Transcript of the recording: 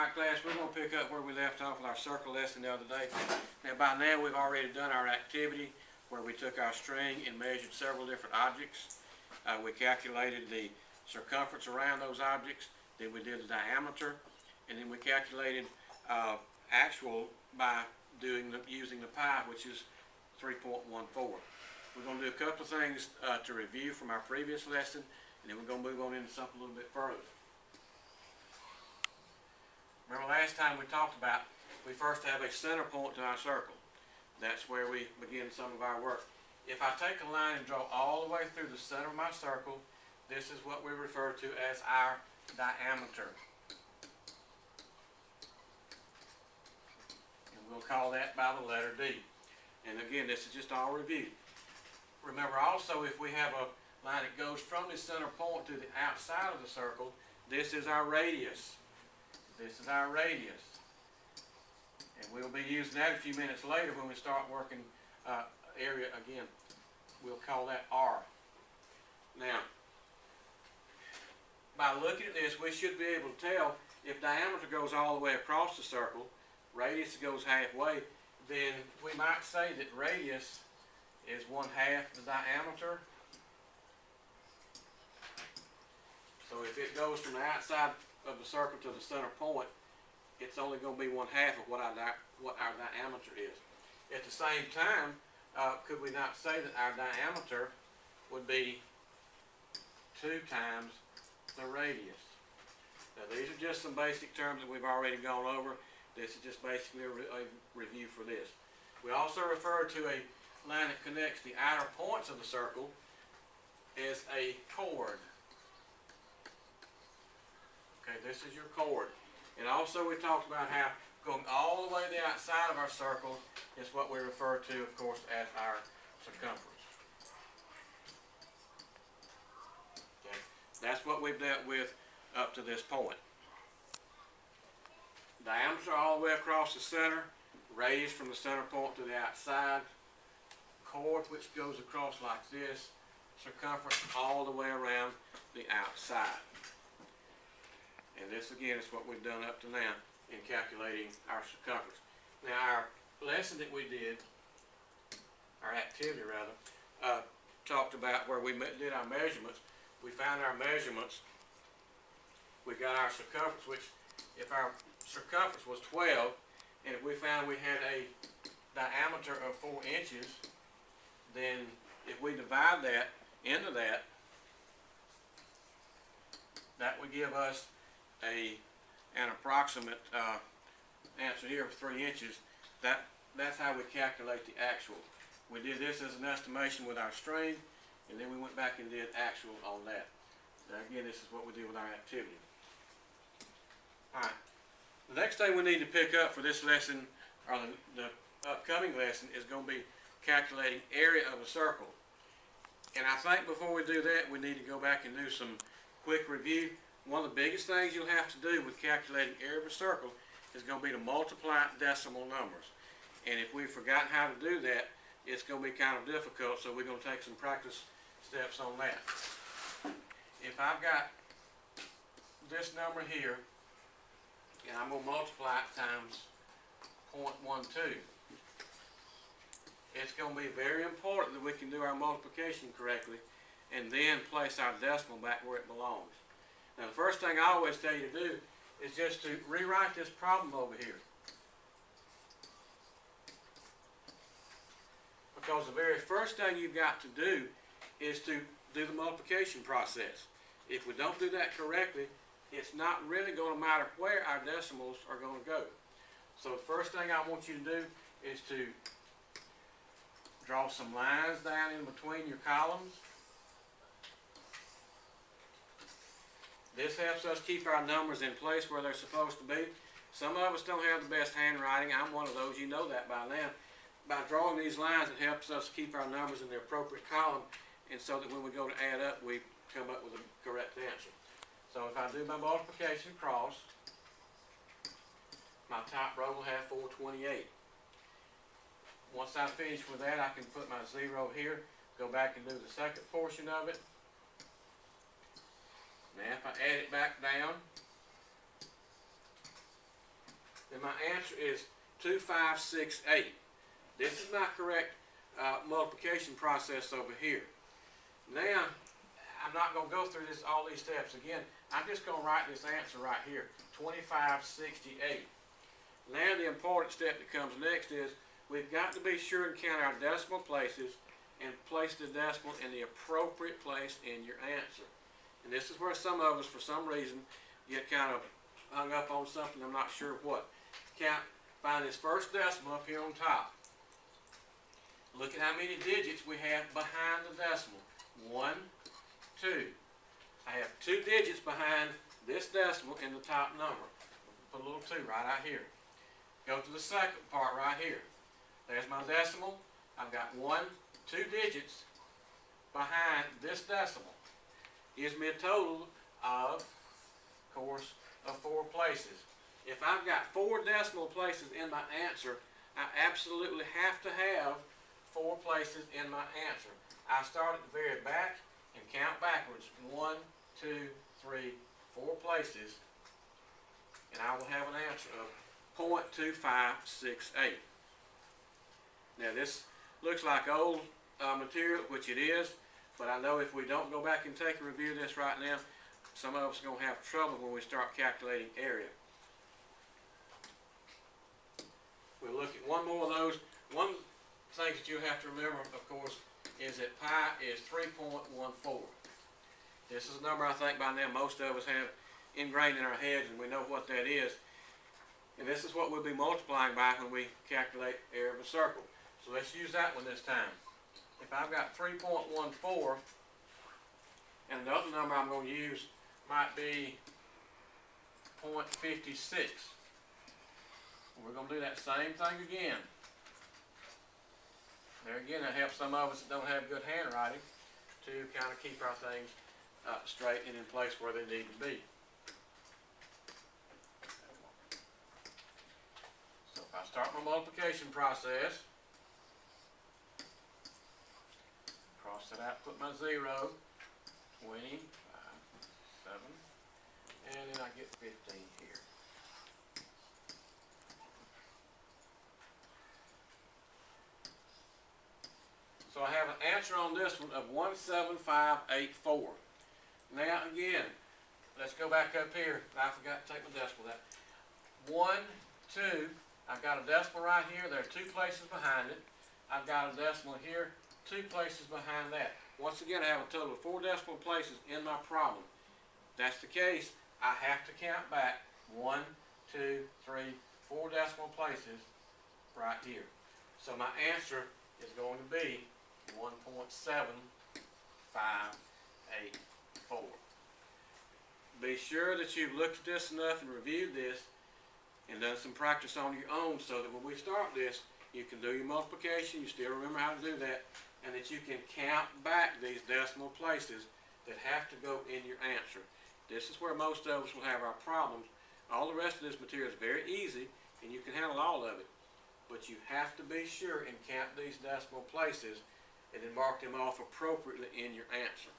Alright class, we're going to pick up where we left off with our circle lesson the other day. Now by now we've already done our activity where we took our string and measured several different objects. We calculated the circumference around those objects, then we did the diameter, and then we calculated actual by using the pi, which is 3.14. We're going to do a couple of things to review from our previous lesson, and then we're going to move on into something a little bit further. Remember last time we talked about we first have a center point to our circle. That's where we begin some of our work. If I take a line and draw all the way through the center of my circle, this is what we refer to as our diameter. And we'll call that by the letter D. And again, this is just all review. Remember also, if we have a line that goes from the center point to the outside of the circle, this is our radius. This is our radius. And we'll be using that a few minutes later when we start working area again. We'll call that R. Now, by looking at this, we should be able to tell if diameter goes all the way across the circle, radius goes halfway, then we might say that radius is 1/2 the diameter. So if it goes from the outside of the circle to the center point, it's only going to be 1/2 of what our diameter is. At the same time, could we not say that our diameter would be 2 times the radius? Now these are just some basic terms that we've already gone over. This is just basically a review for this. We also refer to a line that connects the outer points of the circle as a chord. Okay, this is your chord. And also we talked about how going all the way to the outside of our circle is what we refer to, of course, as our circumference. Okay, that's what we've dealt with up to this point. Diameter all the way across the center, radius from the center point to the outside, chord which goes across like this, circumference all the way around the outside. And this again is what we've done up to now in calculating our circumference. Now our lesson that we did, our activity rather, talked about where we did our measurements. We found our measurements. We got our circumference, which if our circumference was 12, and if we found we had a diameter of 4 inches, then if we divide that into that, that would give us an approximate answer here of 3 inches. That's how we calculate the actual. We did this as an estimation with our string, and then we went back and did actual on that. Now again, this is what we did with our activity. Alright, the next thing we need to pick up for this lesson, or the upcoming lesson, is going to be calculating area of a circle. And I think before we do that, we need to go back and do some quick review. One of the biggest things you'll have to do with calculating area of a circle is going to be to multiply decimal numbers. And if we've forgotten how to do that, it's going to be kind of difficult, so we're going to take some practice steps on that. If I've got this number here, and I'm going to multiply it times 0.12, it's going to be very important that we can do our multiplication correctly and then place our decimal back where it belongs. Now the first thing I always tell you to do is just to rewrite this problem over here. Because the very first thing you've got to do is to do the multiplication process. If we don't do that correctly, it's not really going to matter where our decimals are going to go. So the first thing I want you to do is to draw some lines down in between your columns. This helps us keep our numbers in place where they're supposed to be. Some of us don't have the best handwriting. I'm one of those. You know that by now. By drawing these lines, it helps us keep our numbers in the appropriate column, and so that when we go to add up, we come up with a correct answer. So if I do my multiplication across, my top row will have 428. Once I finish with that, I can put my 0 here, go back and do the second portion of it. Now if I add it back down, my answer is 2568. This is my correct multiplication process over here. Now, I'm not going to go through all these steps again. I'm just going to write this answer right here, 2568. Now the important step that comes next is we've got to be sure and count our decimal places and place the decimal in the appropriate place in your answer. And this is where some of us, for some reason, get kind of hung up on something, I'm not sure what. Find this first decimal up here on top. Look at how many digits we have behind the decimal. 1, 2. I have 2 digits behind this decimal in the top number. Put a little 2 right out here. Go to the second part right here. There's my decimal. I've got 2 digits behind this decimal. Gives me a total of course, of 4 places. If I've got 4 decimal places in my answer, I absolutely have to have 4 places in my answer. I start at the very back and count backwards. 1, 2, 3, 4 places, and I will have an answer of 0.2568. Now this looks like old material, which it is, but I know if we don't go back and take a review of this right now, some of us are going to have trouble when we start calculating area. We'll look at one more of those. One thing that you have to remember, of course, is that pi is 3.14. This is a number I think by now most of us have ingrained in our heads, and we know what that is. And this is what we'll be multiplying by when we calculate area of a circle. So let's use that one this time. If I've got 3.14, and another number I'm going to use might be 0.56. We're going to do that same thing again. There again, that helps some of us that don't have good handwriting to kind of keep our things straight and in place where they need to be. So if I start my multiplication process, cross it out, put my 0, 20, 7, and then I get 15 here. So I have an answer on this one of 17584. Now again, let's go back up here. I forgot to take my decimal out. 1, 2, I've got a decimal right here. There are 2 places behind it. I've got a decimal here, 2 places behind that. Once again, I have a total of 4 decimal places in my problem. If that's the case, I have to count back 1, 2, 3, 4 decimal places right here. So my answer is going to be 1.7584. Be sure that you've looked at this enough and reviewed this and done some practice on your own so that when we start this, you can do your multiplication, you still remember how to do that, and that you can count back these decimal places that have to go in your answer. This is where most of us will have our problems. All the rest of this material is very easy, and you can handle all of it. But you have to be sure and count these decimal places and then mark them off appropriately in your answer.